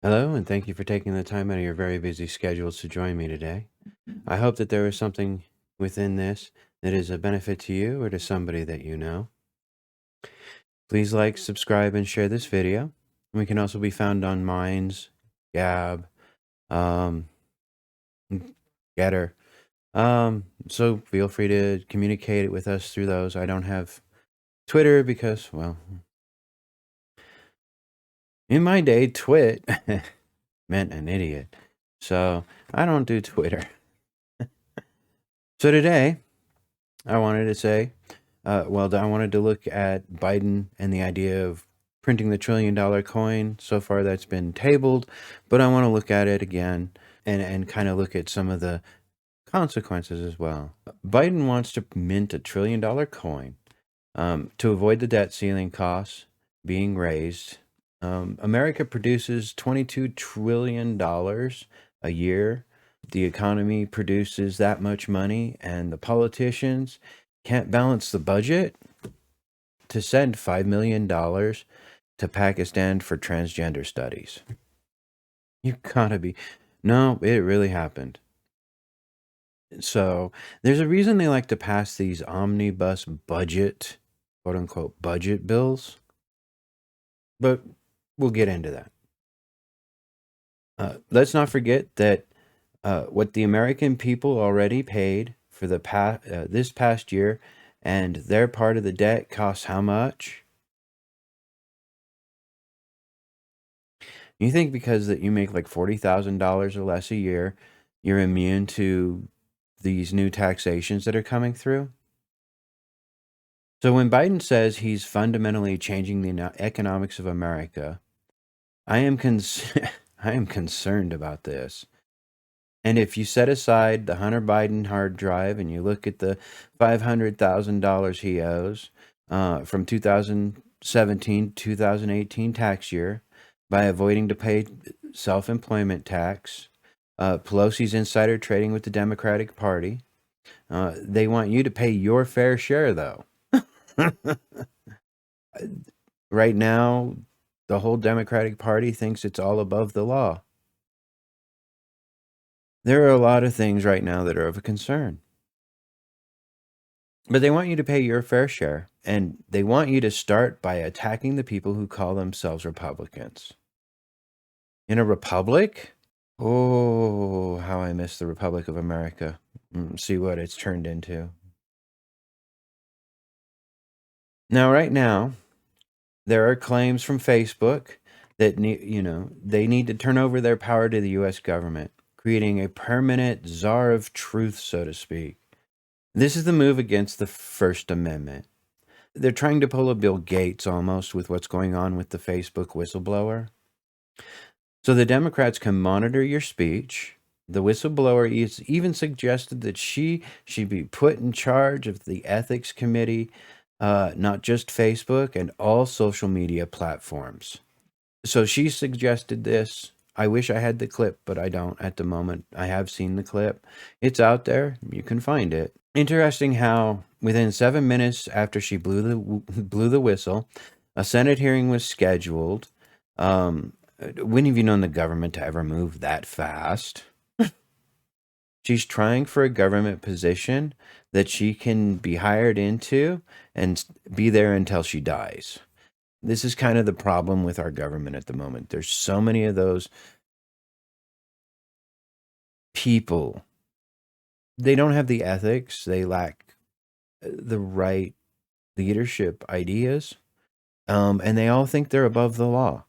Hello, and thank you for taking the time out of your very busy schedules to join me today. I hope that there is something within this that is a benefit to you or to somebody that you know. Please like, subscribe, and share this video. We can also be found on Minds, Gab, um, Getter. So feel free to communicate with us through those. I don't have Twitter because, well, in my day, Twit meant an idiot. So I don't do Twitter. So today, I wanted to say, I wanted to look at Biden and the idea of printing the $1 trillion coin. So far, that's been tabled, but I want to look at it again and kind of look at some of the consequences as well. Biden wants to mint $1 trillion coin to avoid the debt ceiling costs being raised. America produces $22 trillion a year. The economy produces that much money, and the politicians can't balance the budget to send $5 million to Pakistan for transgender studies. You gotta be. No, it really happened. So there's a reason they like to pass these omnibus budget, quote unquote, budget bills, but we'll get into that. Let's not forget that what the American people already paid for this past year, and their part of the debt costs how much? You think because that you make like $40,000 or less a year, you're immune to these new taxations that are coming through? So when Biden says he's fundamentally changing the economics of America, I am I am concerned about this. And if you set aside the Hunter Biden hard drive and you look at the $500,000 he owes from 2017 to 2018 tax year by avoiding to pay self-employment tax, Pelosi's insider trading with the Democratic Party, they want you to pay your fair share, though. Right now, the whole Democratic Party thinks it's all above the law. There are a lot of things right now that are of a concern. But they want you to pay your fair share, and they want you to start by attacking the people who call themselves Republicans. In a republic? Oh, how I miss the Republic of America. See what it's turned into. Now, right now, there are claims from Facebook that they need to turn over their power to the U.S. government, creating a permanent czar of truth, so to speak. This is the move against the First Amendment. They're trying to pull a Bill Gates almost with what's going on with the Facebook whistleblower. So the Democrats can monitor your speech. The whistleblower even suggested that she should be put in charge of the ethics committee, not just Facebook, and all social media platforms. So she suggested this. I wish I had the clip, but I don't at the moment. I have seen the clip. It's out there. You can find it. Interesting how within 7 minutes after she blew the whistle, a Senate hearing was scheduled. When have you known the government to ever move that fast? She's trying for a government position that she can be hired into and be there until she dies. This is kind of the problem with our government at the moment. There's so many of those people. They don't have the ethics. They lack the right leadership ideas. And they all think they're above the law,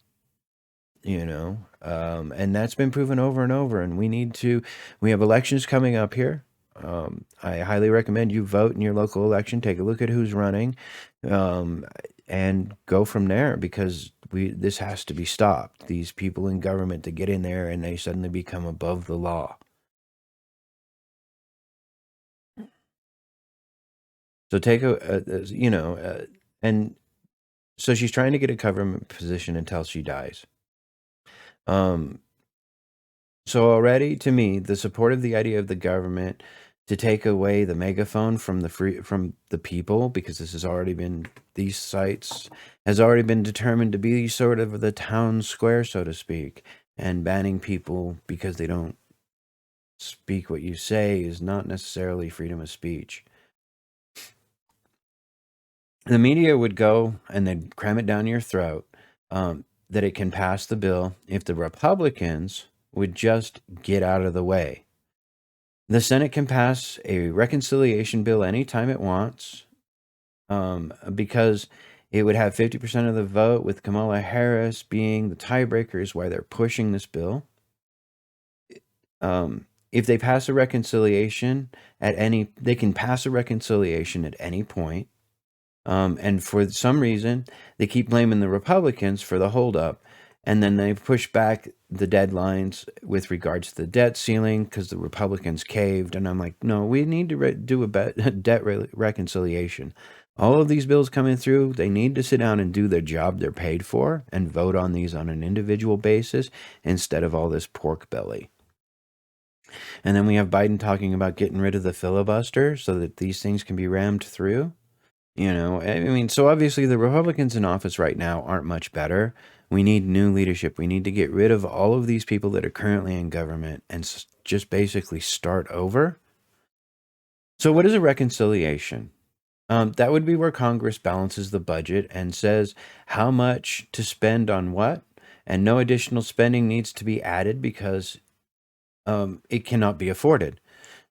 and that's been proven over and over. And we have elections coming up here. I highly recommend you vote in your local election, take a look at who's running, and go from there, because this has to be stopped. These people in government that get in there and they suddenly become above the law. So and so she's trying to get a government position until she dies. So already, to me, the support of the idea of the government to take away the megaphone from the people, because these sites has already been determined to be sort of the town square, so to speak. and banning people because they don't speak what you say is not necessarily freedom of speech. The media would go and they'd cram it down your throat that it can pass the bill if the Republicans would just get out of the way. The Senate can pass a reconciliation bill anytime it wants because it would have 50% of the vote, with Kamala Harris being the tiebreaker, is why they're pushing this bill. If they pass a reconciliation they can pass a reconciliation at any point. And for some reason, they keep blaming the Republicans for the holdup. And then they push back the deadlines with regards to the debt ceiling because the Republicans caved. And I'm like, no, we need to do a debt reconciliation. All of these bills coming through, they need to sit down and do their job they're paid for and vote on these on an individual basis instead of all this pork belly. And then we have Biden talking about getting rid of the filibuster so that these things can be rammed through. I mean, so obviously the Republicans in office right now aren't much better. We need new leadership. We need to get rid of all of these people that are currently in government and just basically start over. So what is a reconciliation? That would be where Congress balances the budget and says how much to spend on what, and no additional spending needs to be added because it cannot be afforded.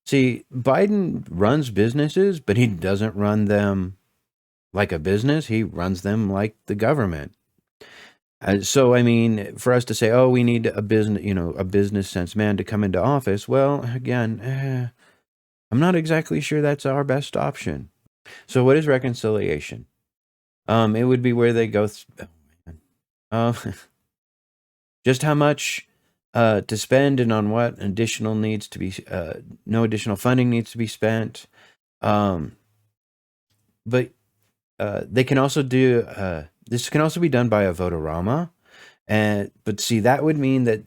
See, Biden runs businesses, but he doesn't run them like a business. He runs them like the government. So, I mean, for us to say, oh, we need a business sense man to come into office. Well, again, I'm not exactly sure that's our best option. So what is reconciliation? It would be where they go, just how much to spend and on what additional needs to be, no additional funding needs to be spent. But they can also do this can also be done by a votorama, but see, that would mean that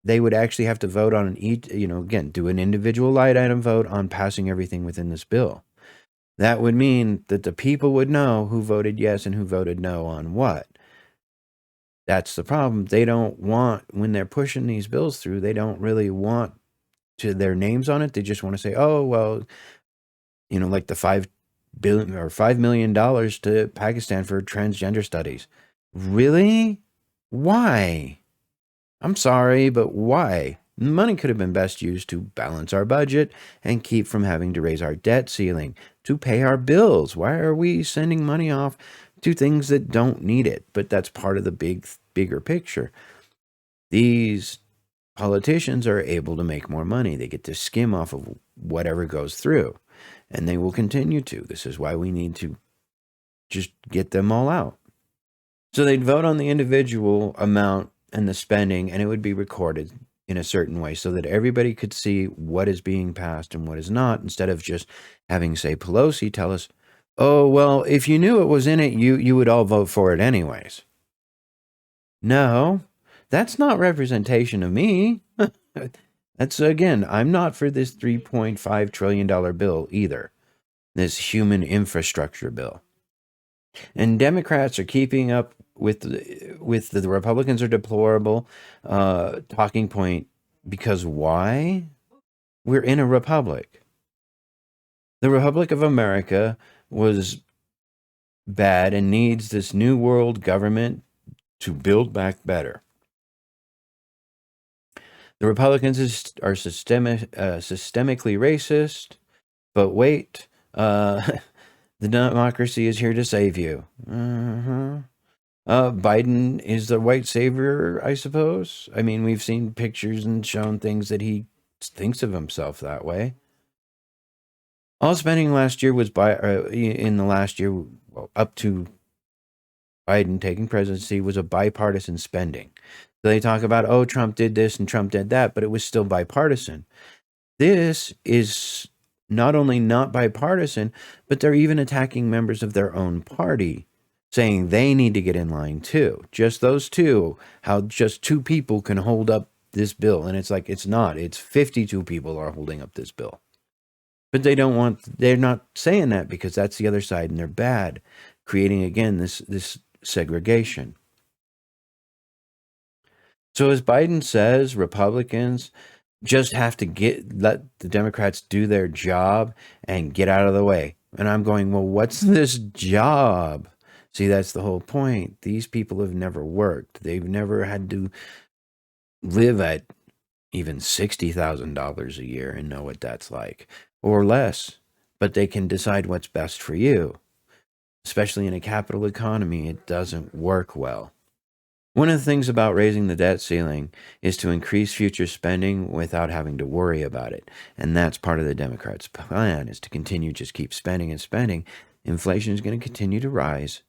they would actually have to vote on again, do an individual line item vote on passing everything within this bill. That would mean that the people would know who voted yes and who voted no on what. That's the problem. They don't want, when they're pushing these bills through, they don't really want their names on it. They just want to say, oh, well, like the $5 billion or $5 million to Pakistan for transgender studies. Really? Why? I'm sorry, but why? Money could have been best used to balance our budget and keep from having to raise our debt ceiling, to pay our bills. Why are we sending money off to things that don't need it? But that's part of the bigger picture. These politicians are able to make more money. They get to skim off of whatever goes through, and they will continue to. This is why we need to just get them all out. So they'd vote on the individual amount and the spending, and it would be recorded in a certain way so that everybody could see what is being passed and what is not, instead of just having, say, Pelosi tell us, oh, well, if you knew it was in it, you would all vote for it anyways. No, that's not representation of me. That's, again, I'm not for this $3.5 trillion bill either, this human infrastructure bill. And Democrats are keeping up with the Republicans are deplorable talking point, because why? We're in a republic. The Republic of America was bad and needs this new world government to build back better. The Republicans are systemically racist, but wait, the democracy is here to save you. Biden is the white savior, I suppose. I mean, we've seen pictures and shown things that he thinks of himself that way. All spending last year was in the last year, up to Biden taking presidency, was a bipartisan spending. So they talk about, oh, Trump did this and Trump did that, but it was still bipartisan. This is not only not bipartisan, but they're even attacking members of their own party, saying they need to get in line too. Just those two, how just two people can hold up this bill. And it's like, it's not. It's 52 people are holding up this bill. But they're not saying that because that's the other side and they're bad, creating, again, this segregation. So as Biden says, Republicans just have to let the Democrats do their job and get out of the way. And I'm going, well, what's this job? See, that's the whole point. These people have never worked. They've never had to live at even $60,000 a year and know what that's like, or less. But they can decide what's best for you. Especially in a capital economy, it doesn't work well. One of the things about raising the debt ceiling is to increase future spending without having to worry about it. And that's part of the Democrats' plan, is to continue just keep spending and spending. Inflation is going to continue to rise,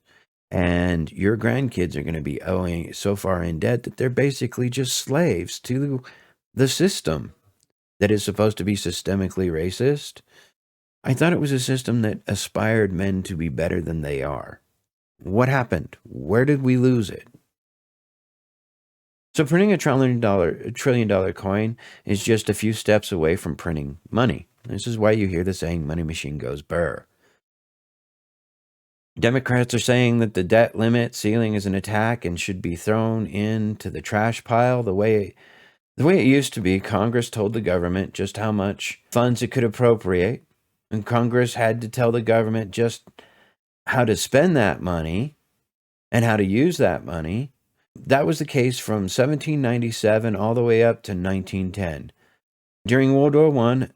and your grandkids are going to be owing so far in debt that they're basically just slaves to the system that is supposed to be systemically racist. I thought it was a system that aspired men to be better than they are. What happened? Where did we lose it? So printing a trillion dollar coin is just a few steps away from printing money. This is why you hear the saying, money machine goes burr. Democrats are saying that the debt limit ceiling is an attack and should be thrown into the trash pile. The way it used to be, Congress told the government just how much funds it could appropriate, and Congress had to tell the government just how to spend that money and how to use that money. That was the case from 1797 all the way up to 1910. During World War I,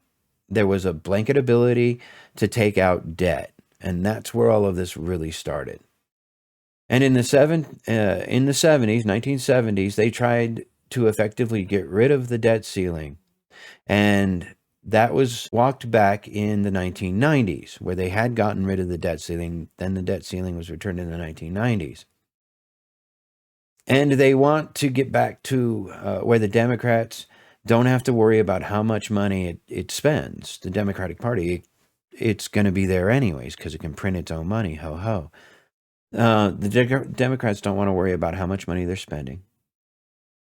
there was a blanket ability to take out debt, and that's where all of this really started. And in the 1970s, they tried to effectively get rid of the debt ceiling, and that was walked back in the 1990s, where they had gotten rid of the debt ceiling. Then the debt ceiling was returned in the 1990s. And they want to get back to where the Democrats don't have to worry about how much money it spends. The Democratic Party, it's going to be there anyways because it can print its own money. Ho, ho. The Democrats don't want to worry about how much money they're spending.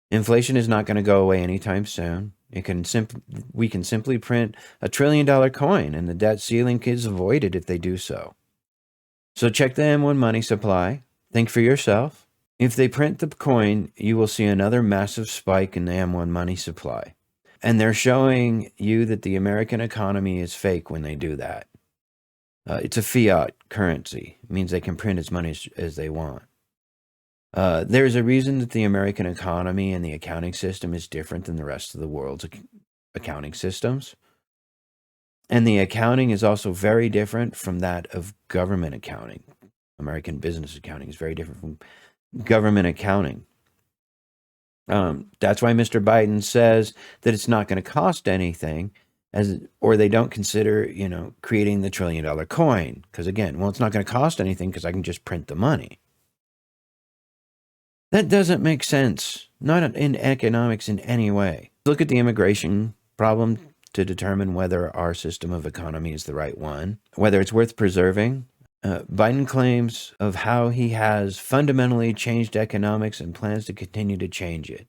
Inflation is not going to go away anytime soon. We can simply print a $1 trillion coin, and the debt ceiling is avoided if they do so. So check the M1 money supply. Think for yourself. If they print the coin, you will see another massive spike in the M1 money supply. And they're showing you that the American economy is fake when they do that. It's a fiat currency. It means they can print as money as they want. There's a reason that the American economy and the accounting system is different than the rest of the world's accounting systems. And the accounting is also very different from that of government accounting. American business accounting is very different from government accounting. That's why Mr. Biden says that it's not going to cost anything, or they don't consider, creating the $1 trillion coin. Because again, it's not going to cost anything because I can just print the money. That doesn't make sense, not in economics in any way. Look at the immigration problem to determine whether our system of economy is the right one, whether it's worth preserving. Biden claims of how he has fundamentally changed economics and plans to continue to change it.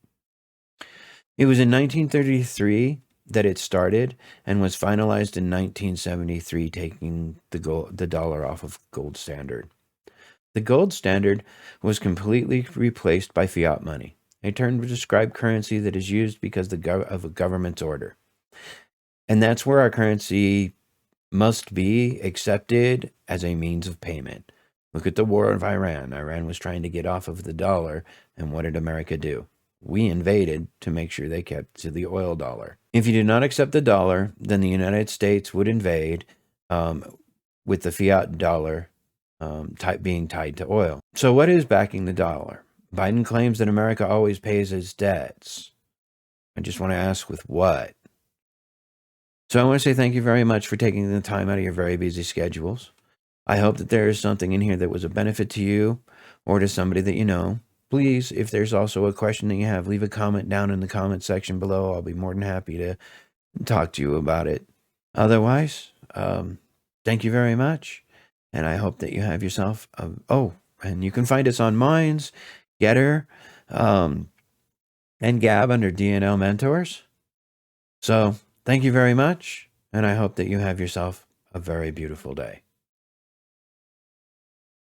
It was in 1933 that it started and was finalized in 1973, taking the dollar off of gold standard. The gold standard was completely replaced by fiat money, a term to describe currency that is used because of a government's order. And that's where our currency must be accepted as a means of payment. Look at the war of Iran. Iran was trying to get off of the dollar, and what did America do? We invaded to make sure they kept to the oil dollar. If you do not accept the dollar, then the United States would invade with the fiat dollar being tied to oil. So what is backing the dollar? Biden claims that America always pays its debts. I just want to ask, with what? So I want to say thank you very much for taking the time out of your very busy schedules. I hope that there is something in here that was a benefit to you or to somebody that you know. Please, if there's also a question that you have, leave a comment down in the comment section below. I'll be more than happy to talk to you about it. Otherwise, thank you very much. And I hope that you have yourself, and you can find us on Minds, Getter, and Gab under D&L Mentors. So thank you very much, and I hope that you have yourself a very beautiful day.